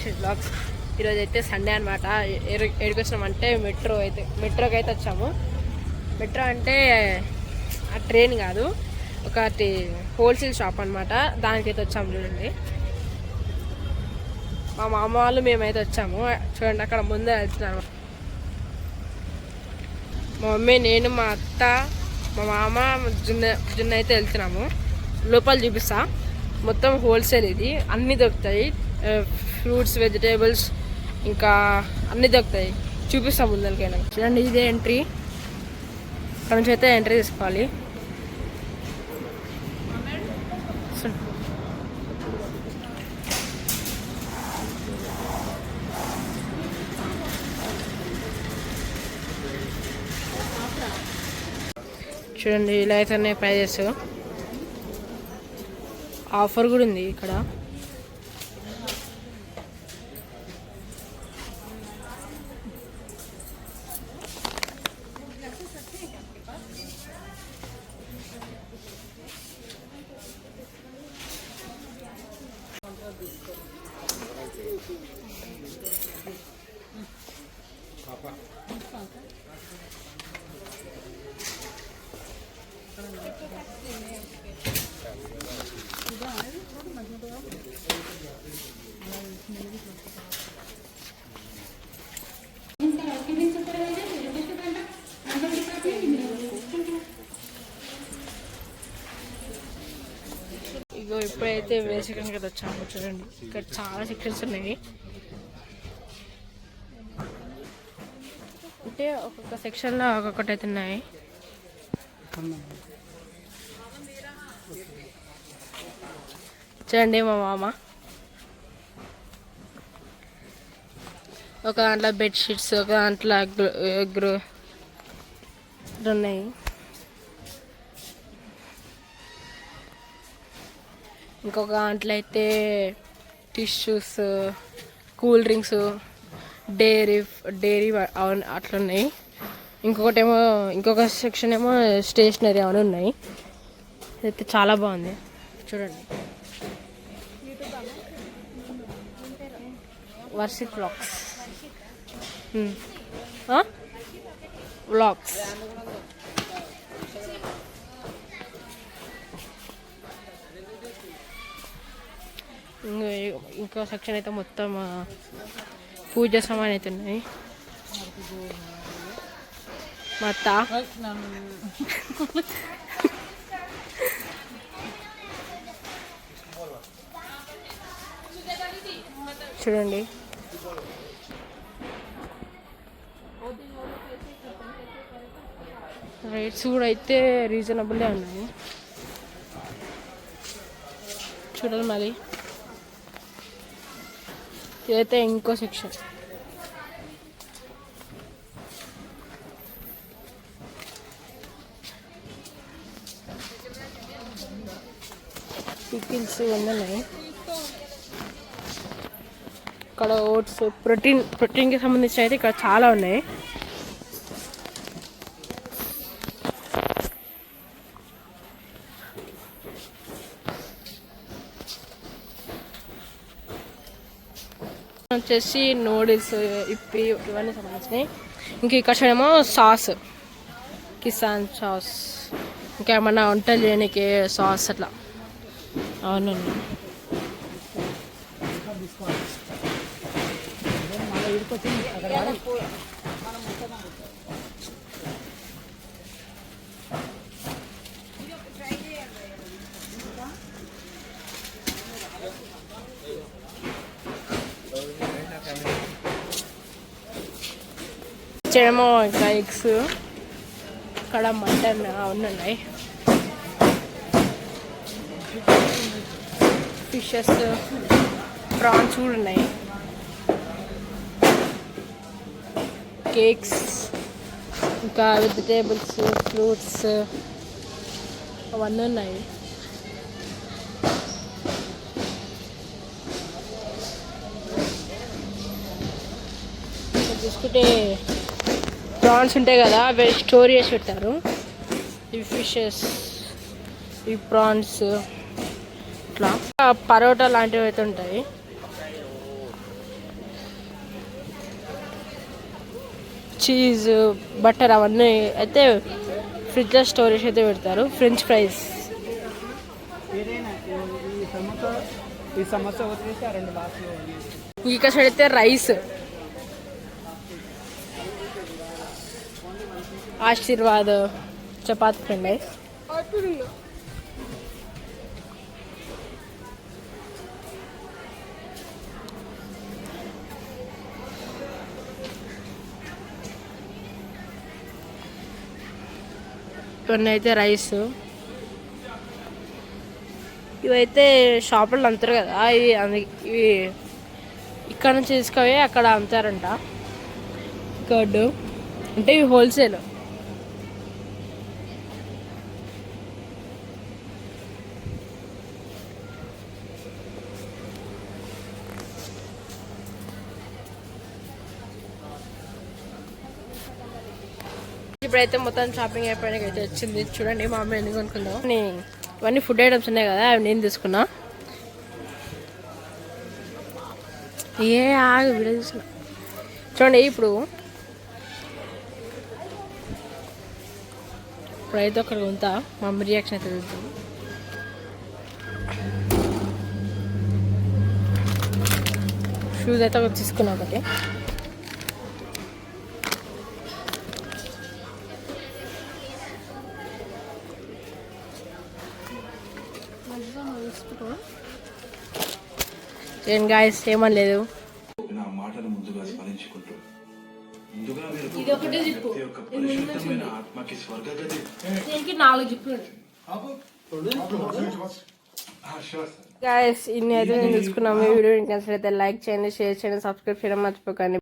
Abhishek blogs. ఈరోజు అయితే Sunday అనమాట. ఎక్కడికి వచ్చినామంటే మెట్రోకి అయితే వచ్చాము. మెట్రో అంటే ఆ ట్రైన్ కాదు, ఒకటి హోల్సేల్ షాప్ అనమాట. దానికైతే వచ్చాము. చూడండి, మా మామ వాళ్ళు మేమైతే వచ్చాము. చూడండి, అక్కడ ముందే వెళ్తున్నాము. మా మమ్మీ, నేను, మా అత్త, మా మామ, జున్న అయితే వెళ్తున్నాము. లోపల చూపిస్తా. మొత్తం హోల్సేల్ ఇది, అన్నీ దొరుకుతాయి. ఫ్రూట్స్, వెజిటేబుల్స్, ఇంకా అన్నీ దొరుకుతాయి. చూపిస్తాం ముందరికైనా. చూడండి, ఇదే ఎంట్రీ. అక్కడ నుంచి అయితే ఎంట్రీ తీసుకోవాలి. చూడండి, ఇలా అయితే ప్రైజెస్. ఆఫర్ కూడా ఉంది ఇక్కడ. ఇగో ఇప్పుడైతే వేరే సెక్షన్కి అయితే వచ్చాము. చూడండి, ఇక్కడ చాలా సెక్షన్స్ ఉన్నాయి. అంటే ఒక్కొక్క సెక్షన్లో ఒక్కొక్కటి అయితే ఉన్నాయి. చూడండి, మా మామ ఒక దాంట్లో బెడ్షీట్స్, ఒక దాంట్లో ఉన్నాయి. ఇంకొక దాంట్లో అయితే టిష్యూస్, కూల్ డ్రింక్స్, డైరీ అట్లున్నాయి. ఇంకొక సెక్షన్ ఏమో స్టేషనరీ అవన్నీ ఉన్నాయి. అయితే చాలా బాగుంది. చూడండి, వర్షిక్ వ్లాగ్స్. వ్లాగ్స్ ఇంకో సెక్షన్ అయితే మొత్తం పూజ సామాన్ అయితే ఉన్నాయి. మా అత్త చూడండి, రేట్స్ కూడా అయితే రీజనబుల్లే ఉన్నాయి. చూడండి, మరి ఇదైతే ఇంకో సెక్షన్. పికిల్స్ ఉన్నాయి. ఇక్కడ ఓట్స్, ప్రోటీన్కి సంబంధించిన అయితే ఇక్కడ చాలా ఉన్నాయి. వచ్చేసి నూడిల్స్, ఇవన్నీ సంబంధించినాయి. ఇంక ఇక్కడ ఏమో సాస్, కిసాన్ సాస్, ఇంకా ఏమన్నా వంటలు చేయడానికి సాస్ అట్లా అవునండి. ఏమో ఇంకా ఎగ్స్, ఇక్కడ మటన్ ఉన్నాయి. ఫిషెస్, ప్రాన్స్ కూడా ఉన్నాయి. కేక్స్, ఇంకా వెజిటేబుల్స్, ఫ్రూట్స్ అవన్నీ ఉన్నాయి. చూసుకుంటే ప్రాన్స్ ఉంటాయి కదా, అవి స్టోర్ చేసి పెట్టారు. ఇవి ఫిషెస్, ఈ ప్రాన్స్, ఇట్లా పరోటా లాంటివి అయితే ఉంటాయి. చీజ్ బటర్ అవన్నీ అయితే ఫ్రిడ్జ్లో స్టోరేజ్ అయితే పెడతారు. ఫ్రెంచ్ ఫ్రైస్ ఈ సమోసా వదిలేసి ఆ 2 బాక్సులు ఇక్కడ సైడ్ అయితే rice, Aashirvaad chapati fried rice. ఇవన్నీ అయితే రైస్. ఇవైతే షాపుల్లో అమ్ముతారు కదా, ఇవి ఇక్కడ నుంచి తీసుకుపోయి అక్కడ అమ్ముతారంట. కర్డ్ అంటే ఇవి హోల్సేల్. ఇప్పుడైతే మొత్తం షాపింగ్ అయిపోయినాక అయితే వచ్చింది. చూడండి మా అమ్మ ఎందుకు కొనుక్కుందాం. ఇవన్నీ ఫుడ్ ఐటమ్స్ ఉన్నాయి కదా, అవి నేను తీసుకున్నా. వీడియో తీసుకున్నా చూడండి. ఇప్పుడైతే ఒకటి కొంత మా అమ్మ రియాక్షన్ అయితే చూద్దాం. షూస్ అయితే ఒకటి తీసుకున్నా. ఒకటి ఏం గాయస్ ఏమని లేదు. నా మాటను ముందుగా స్మరించుకుంటూ ఇది ఒకటే జిప్పు, పరిశుద్ధమైన ఆత్మకి స్వర్గగతి. దీనికి 4 జిప్పులు. గాయస్ ఇన్ని అయితే నేను తీసుకున్నాము. ఈ వీడియో ఇంకా లైక్ చేయండి, షేర్ చేయండి, సబ్స్క్రైబ్ చేయడం మర్చిపోకండి.